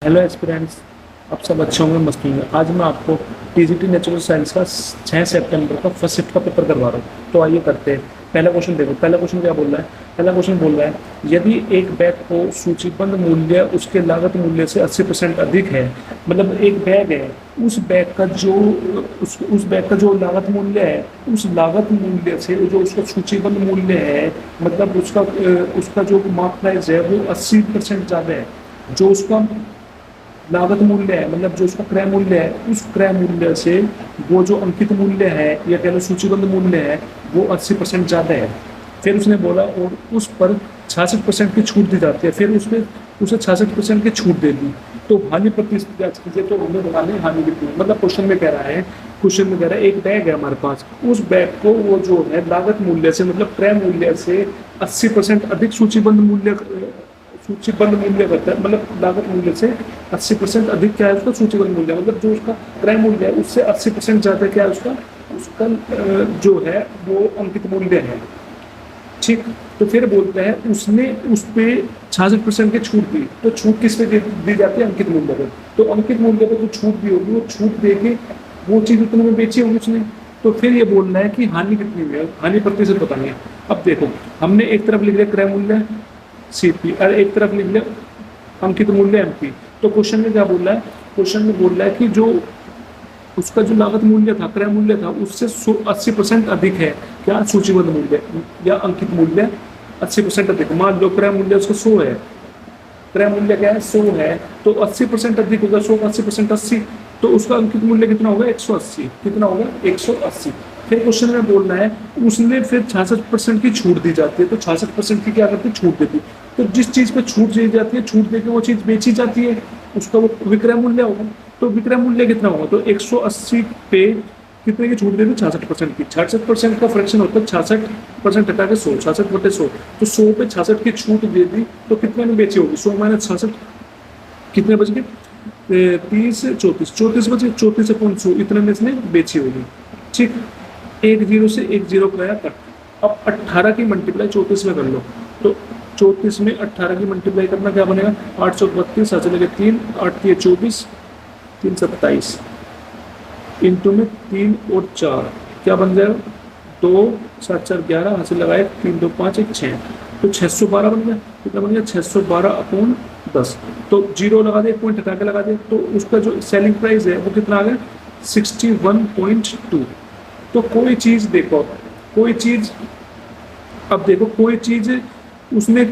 Hello aspirants. आप सब अच्छे होंगे, मस्त होंगे। आज मैं आपको टीजीटी नेचुरल साइंस का 6 सितंबर का फर्स्ट शिफ्ट का पेपर करवा रहा हूँ। तो आइए करते हैं। पहला क्वेश्चन देखो। पहला क्वेश्चन क्या बोल रहा है? पहला क्वेश्चन बोल रहा है, यदि एक बैग को सूचीबद्ध मूल्य उसके लागत मूल्य से 80% अधिक है, मतलब एक बैग है, उस बैग का जो उस बैग का जो लागत मूल्य है, उस लागत मूल्य से जो उसका सूचीबद्ध मूल्य है, मतलब उसका जो मार्क प्राइस है वो 80% ज़्यादा है। जो उसका लागत मूल्य है, मतलब जो उसका क्रय मूल्य है, उस क्रय मूल्य से वो जो अंकित मूल्य है या कह लो सूचीबद्ध मूल्य है वो 80% ज़्यादा है। फिर उसने बोला और उस पर 66% की छूट दी जाती है। फिर उसमें उसे 66% की छूट दे दी। तो हानि प्रतिशत जांच कीजिए। तो हमें बताने हानि कितनी है। मतलब क्वेश्चन में कह रहा है एक बैग है हमारे पास, उस बैग को वो जो है लागत मूल्य से, मतलब क्रय मूल्य से 80% अधिक सूचीबद्ध मूल्य करता है। मतलब लागत मूल्य से 80% अधिक क्या है उसका सूचीबद्ध मूल्य, मतलब जो उसका क्रय मूल्य है उससे 80% ज्यादा क्या है उसका उसका जो है वो अंकित मूल्य है। ठीक। तो फिर बोलते हैं उसने उस पे 66% की छूट दी। तो छूट किस पे दी जाती है? अंकित मूल्य पर। तो अंकित मूल्य पर जो छूट दी होगी वो छूट दे के वो चीज उतने में बेची होगी उसने। तो फिर ये बोलना है कि हानि कितनी हुई है, हानि प्रतिशत बतानी है। अब देखो, हमने एक तरफ लिख लिया क्रय मूल्य सीपी और एक तरफ लिख लिया अंकित मूल्य एमपी। तो क्वेश्चन में क्या बोल रहा है? क्वेश्चन में बोल रहा है कि जो उसका जो लागत मूल्य था, क्रय मूल्य था, उससे 80% अधिक है क्या सूचीबद्ध मूल्य या अंकित मूल्य 80% अधिक। मान लो क्रय मूल्य उसका 100 है, क्रय मूल्य क्या है 100 है, तो 80% अधिक होगा। 100 का 80% 80, तो उसका अंकित मूल्य कितना होगा 180। कितना होगा 180। फिर क्वेश्चन में बोलना है उसने फिर 66% की छूट दी जाती है। तो 66% की क्या करती है? छूट देती है। तो जिस चीज पे छूट दी जाती है, छूट देकर वो चीज बेची जाती है, उसका वो विक्रय मूल्य होगा। तो विक्रय मूल्य कितना होगा? तो 180 पे कितने की छूट दे दी? 66% की। 66% का फ्रैक्शन होता है 66% हटा के 100, 66/100। तो 100 पे 66 की छूट दे दी तो कितने में बेची होगी? 100 माइनस 66 कितने बच गए? 30 34, 34 बचे। 34/100 इतने में इसने बेची होगी। ठीक। एक जीरो से एक जीरो कराया कट। अब 18 की मल्टीप्लाई 34 में कर लो। तो 34 में 18 की मल्टीप्लाई करना क्या बनेगा? 832, 7 लगे 3, 8 3 24, 3 27 इंटू में 3 और 4 क्या बन जाएगा? 2 7 4 11, हासिल लगाए 3 2 5 1 6। तो 612 बन गया। कितना बन गया? 612/10। तो जीरो लगा दे, पॉइंट हटा के लगा दे, तो उसका जो सेलिंग प्राइस है वो कितना आ गया? 61.2। तो कोई चीज देखो, कोई चीज अब देखो, कोई चीज उसने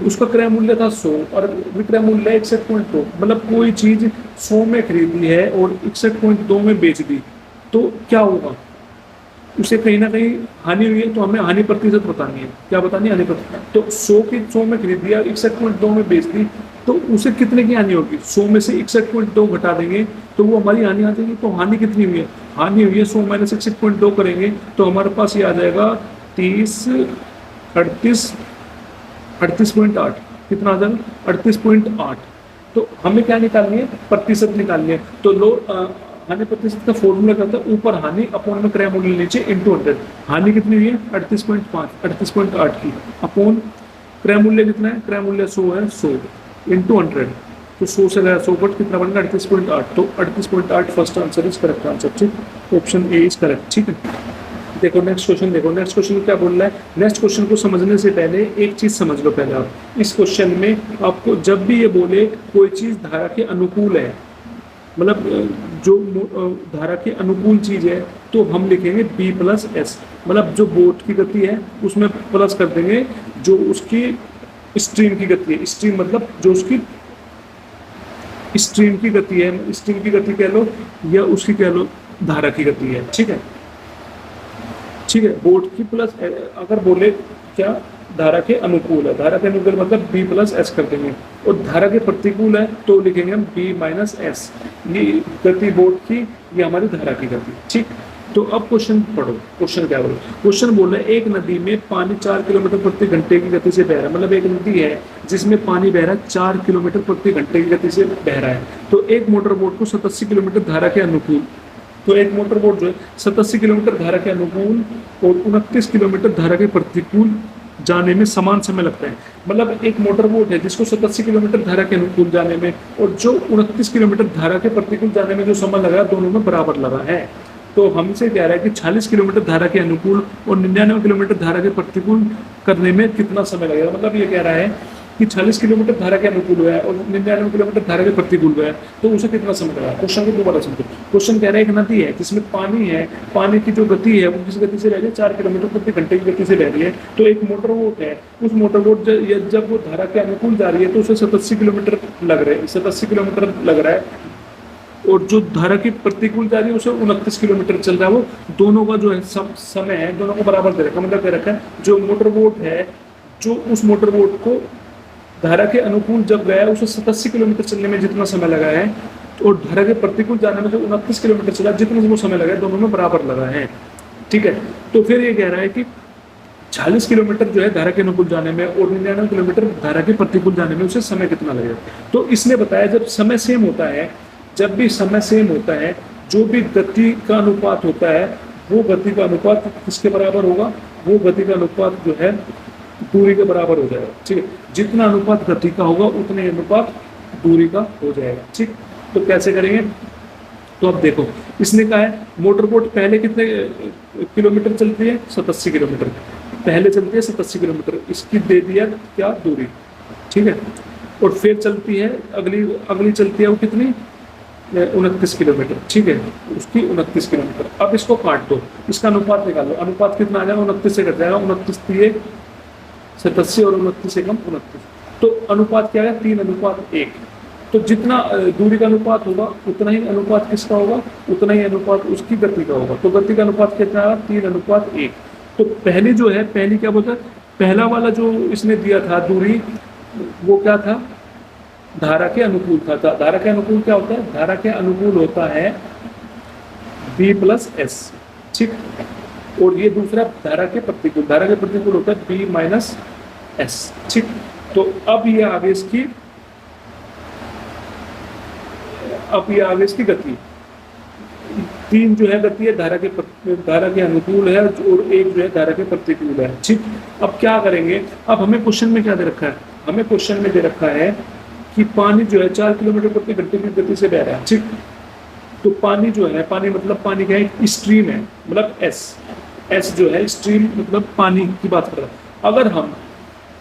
उसका क्रय मूल्य था 100 और विक्रय मूल्य 61.2, मतलब कोई चीज 100 में खरीदी है और 61.2 में बेच दी। तो क्या होगा? उसे कहीं ना कहीं हानि हुई है। तो हमें हानि प्रतिशत बतानी है। क्या बतानी है? हानि प्रतिशत। तो 100 की 100 में खरीदी और 61.2 में बेच दी, तो उसे कितने की हानि होगी? 100 में से 61.2 घटा देंगे तो वो हमारी हानि आ जाएगी। तो हानि कितनी हुई है? हानि हुई है 100 माइनस 61.2 करेंगे तो हमारे पास ये आ जाएगा 30 38 38.8। कितना आ जाएगा? 38.8। तो हमें क्या निकालनी है? प्रतिशत निकालनी है। तो हानि प्रतिशत का फॉर्मूला क्या होता है? ऊपर हानि अपोन में क्रय मूल्य, नीचे इंटू 100। हानि कितनी हुई है? 38.5 38.8 की अपोन क्रय मूल्य कितना है? क्रय मूल्य 100 है, 100 इंटू 100। तो 100 से गया 100 बट कितना बनेगा? 38.8। तो 38.8 first answer is correct answer. ठीक, ऑप्शन ए इज करेक्ट। ठीक है। देखो नेक्स्ट क्वेश्चन। देखो नेक्स्ट क्वेश्चन क्या बोल रहा है? नेक्स्ट क्वेश्चन को समझने से पहले एक चीज समझ लो पहले आप। इस क्वेश्चन में आपको जब भी ये बोले कोई चीज धारा के अनुकूल है, मतलब जो धारा के अनुकूल चीज है, तो हम लिखेंगे बी प्लस एस। मतलब जो बोट की गति है उसमें प्लस कर देंगे जो उसकी स्ट्रीम की गति है। स्ट्रीम मतलब जो उसकी स्ट्रीम की गति है, स्ट्रीम की गति कह लो या उसकी कह लो धारा की गति है। ठीक है। ठीक है। बोट की प्लस अगर बोले क्या धारा के अनुकूल है, धारा के अनुकूल मतलब बी प्लस एस कर देंगे। और धारा के प्रतिकूल है तो लिखेंगे हम बी माइनस एस। ये गति बोट की, ये हमारी धारा की गति। ठीक। तो अब क्वेश्चन पढ़ो। क्वेश्चन क्या बोलो? क्वेश्चन बोल रहा है एक नदी में पानी 4 किलोमीटर प्रति घंटे की गति से बह रहा है। मतलब एक नदी है जिसमें पानी बह रहा है 4 किलोमीटर प्रति घंटे की गति से बह रहा है। तो एक मोटर बोट को 87 किलोमीटर धारा के अनुकूल, तो एक मोटर बोट जो है 87 किलोमीटर धारा के अनुकूल और 29 किलोमीटर धारा के प्रतिकूल जाने में समान समय लगता है। मतलब एक मोटर बोट है जिसको 87 किलोमीटर धारा के अनुकूल जाने में और जो 29 किलोमीटर धारा के प्रतिकूल जाने में जो समय लगा, दोनों में बराबर लगा है। तो हमसे कह रहा है कि 40 किलोमीटर धारा के अनुकूल और 99 किलोमीटर धारा के प्रतिकूल करने में कितना समय लगेगा। मतलब ये कह रहा है कि 40 किलोमीटर धारा के अनुकूल है और 99 किलोमीटर धारा के प्रतिकूल है, तो उसे कितना समय लगा। क्वेश्चन को दोबारा समझो। क्वेश्चन कह रहा है एक नदी है जिसमें पानी है, पानी की जो गति है वो किस गति से रह रही है, 4 किलोमीटर प्रति घंटे की गति से रह रही है। तो एक मोटर बोट है, उस मोटर बोट जब वो धारा के अनुकूल जा रही है तो उसे 87 किलोमीटर लग रहे हैं, 87 किलोमीटर लग रहा है। और जो धारा की प्रतिकूल जा रही है उसे 29 किलोमीटर चल रहा है। वो दोनों का जो है समय है, दोनों को बराबर दे रखा, मतलब दे रखा है जो मोटर बोट है, जो उस मोटर बोट को धारा के अनुकूल जब गया उसे 87 किलोमीटर चलने में जितना समय लगा है और धारा के प्रतिकूल जाने में जो 29 किलोमीटर चला, जितना वो समय लगा है दोनों में बराबर लगा है। ठीक है, तो फिर ये कह रहा है कि 40 किलोमीटर जो है धारा के अनुकूल जाने में और 99 किलोमीटर धारा के प्रतिकूल जाने में उसे समय कितना लगेगा। तो इसने बताया जब समय सेम होता है, जब भी समय सेम होता है, जो भी गति का अनुपात होता है वो गति का अनुपात किसके बराबर होगा, वो गति का अनुपात जो है दूरी के बराबर हो जाएगा। ठीक है, जितना अनुपात गति का होगा उतने अनुपात दूरी का हो जाएगा। ठीक, तो कैसे करेंगे, तो अब देखो इसने कहा है मोटर बोट पहले कितने किलोमीटर चलती है, 87 किलोमीटर पहले चलती है, 87 किलोमीटर इसकी दे दिया क्या दूरी। ठीक है, और फिर चलती है अगली चलती है वो कितनी, 29 किलोमीटर। ठीक है, उसकी 29 किलोमीटर। अब इसको काट दो, इसका अनुपात निकालो, अनुपात कितना आ जाएगा, 29 से कट जाएगा, 29 87 और 29 से कम 29, तो अनुपात क्या है, 3:1। तो जितना दूरी का अनुपात होगा उतना ही अनुपात किसका होगा, उतना ही अनुपात उसकी गति का होगा। तो गति का अनुपात कितना है, 3:1। तो पहली जो है, पहली क्या बोलता है, पहला वाला जो इसने दिया था दूरी, वो क्या था, धारा के अनुकूल था। धारा के अनुकूल क्या होता है, धारा के अनुकूल होता है B+S। ठीक, और ये दूसरा धारा के प्रतिकूल, धारा के प्रतिकूल होता है B-S। ठीक, तो अब ये आगे इसकी गति, 3 जो है गति है धारा के अनुकूल है और 1 जो है धारा के प्रतिकूल है। ठीक, अब क्या करेंगे, अब हमें क्वेश्चन में क्या दे रखा है, हमें क्वेश्चन में दे रखा है कि पानी जो है 4 किलोमीटर प्रति घंटे की गति से बह रहा है। ठीक, तो पानी जो है, पानी मतलब पानी का एक स्ट्रीम है, मतलब एस जो है स्ट्रीम, मतलब पानी की बात कर रहा है। अगर हम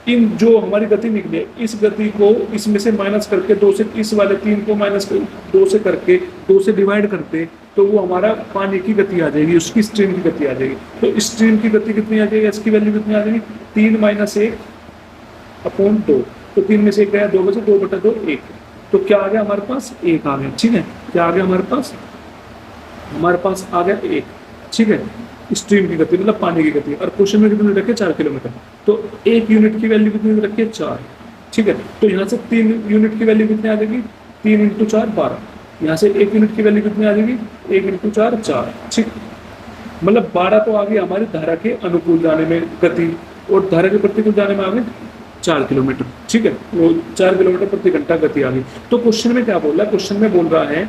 इन जो हमारी गति निकली इस गति को इसमें से माइनस करके 2 से, इस वाले 3 को माइनस 2 से करके 2 से डिवाइड करते, तो वो हमारा पानी की गति आ जाएगी, उसकी स्ट्रीम की गति आ जाएगी। तो स्ट्रीम की गति कितनी आ जाएगी, एस की वैल्यू कितनी आ जाएगी, 3 - 1/2। तो 3 में से 1 गया, 2 में से 2/2 1। तो क्या आ गया हमारे पास, 1 आ गया। ठीक है, क्या आ गया हमारे पास आ गया 1। ठीक है, स्ट्रीम की गति मतलब पानी की गति। और क्वेश्चन में कितने रखे, 4 किलोमीटर। तो 1 यूनिट की वैल्यू कितनी रखी है, 4। ठीक है, तो यहाँ से 3 यूनिट की वैल्यू कितनी आ जाएगी, 3 × 4 12। यहाँ से 1 यूनिट की वैल्यू कितनी आ जाएगी, 1 × 4 4। ठीक, मतलब 12 तो आ गई हमारी धारा के अनुकूल जाने में गति और धारा के प्रतिकूल जाने में आ गई 4 किलोमीटर। ठीक है, वो 4 किलोमीटर प्रति घंटा गति आ गई। तो क्वेश्चन में क्या बोल रहा है, क्वेश्चन में बोल रहा है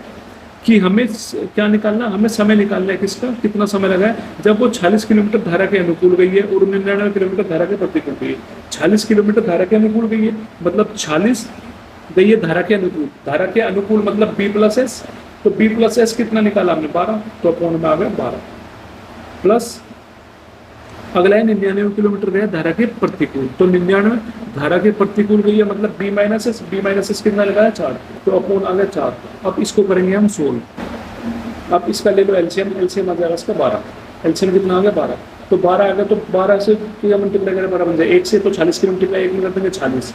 कि हमें क्या निकालना, हमें समय निकालना है किसका, कितना समय लगा है जब वो 40 किलोमीटर धारा के अनुकूल गई है और 99 किलोमीटर धारा के प्रतिकूल गई है। 40 किलोमीटर धारा के अनुकूल गई है, मतलब 40 गई है धारा के अनुकूल, धारा के अनुकूल मतलब B+S। तो B+S कितना निकाला हमने, 12। तो अपॉन में आ गया 12 प्लस अगला है 99 किलोमीटर गया धारा के प्रतिकूल। तो 99 धारा के प्रतिकूल गई है, मतलब B-S। B-S कितना लगाया, 4। तो अपॉन आ गया 4। अब इसको करेंगे हम सोल्व। अब इसका ले लो एलसीएम, एलसीएम आ जाएगा इसका 12। एलसीएम कितना आ गया, 12। तो 12 आ गया, तो 12 से क्या मल्टीप्लाई करें, 12 बन जाए 1 से। तो 40 की मल्टीप्लाई 1 में कर देंगे 40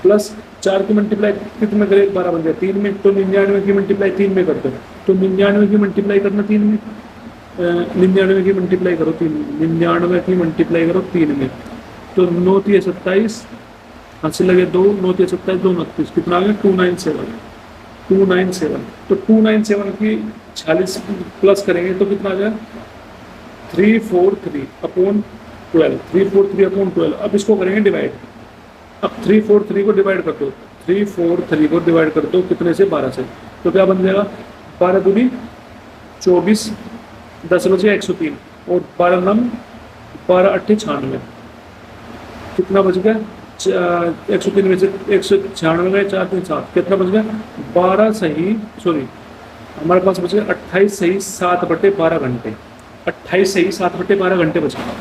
प्लस 4 की मल्टीप्लाई कितने करें, 12 बन जाए 3 में। तो 99 की मल्टीप्लाई 3 में कर दो। तो 99 की मल्टीप्लाई करना 3 में, 99 की मल्टीप्लाई करो 3 में, 99 की मल्टीप्लाई करो 3 में। तो 9 × 27, हाथ से लगे 2, 9 × 27 2 29, कितना आ गया 297। तो 297 की 40 प्लस करेंगे तो कितना आ जाएगा 343 अपॉन 12, 343 अपॉन 12। अब इसको करेंगे डिवाइड। अब 343 को डिवाइड कर दो, 343 को डिवाइड कर दो कितने से, 12 से। तो क्या बन जाएगा, 12 दूनी 24, 10 बचे 103 और 12 9 12 8 96। कितना बच गया? 103 में से 196 गए, 4 3 7, कितना बच गया? 12 सही, सॉरी, हमारे पास बच गया 28 सही 7/12 घंटे। 28 सही 7/12 घंटे बच गया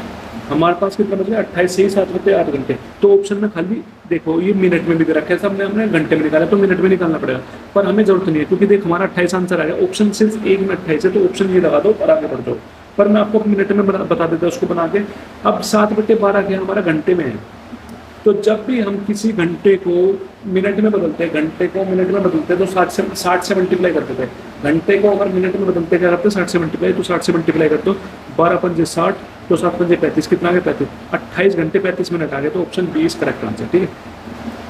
हमारे पास। कितना बच गया? 28 सही 7/8 घंटे। तो ऑप्शन में खाली देखो ये मिनट में भी दे रखा है, सब ने हमने घंटे में निकाला, तो मिनट में निकालना पड़ेगा, पर हमें जरूरत नहीं है क्योंकि देख हमारा 28 आंसर आ गया। ऑप्शन सिर्फ एक में 28 है, तो ऑप्शन ये लगा दो और आगे बढ़ जाओ। पर मैं आपको मिनट में बता देता हूँ उसको बना के। अब 7/12 क्या हमारा घंटे में है, तो जब भी हम किसी घंटे को मिनट में बदलते हैं, घंटे को मिनट में बदलते हैं, तो 60 से मल्टीप्लाई करते थे। घंटे को अगर मिनट में बदलते क्या करते हैं? 60 से मल्टीप्लाई, तो 60 से मल्टीप्लाई करते हो, 12 पंजे 60, तो 7 पंजे 35, कितना आ गया? 35। 28 घंटे 35 मिनट आ गए, तो option B is correct answer. ठीक है।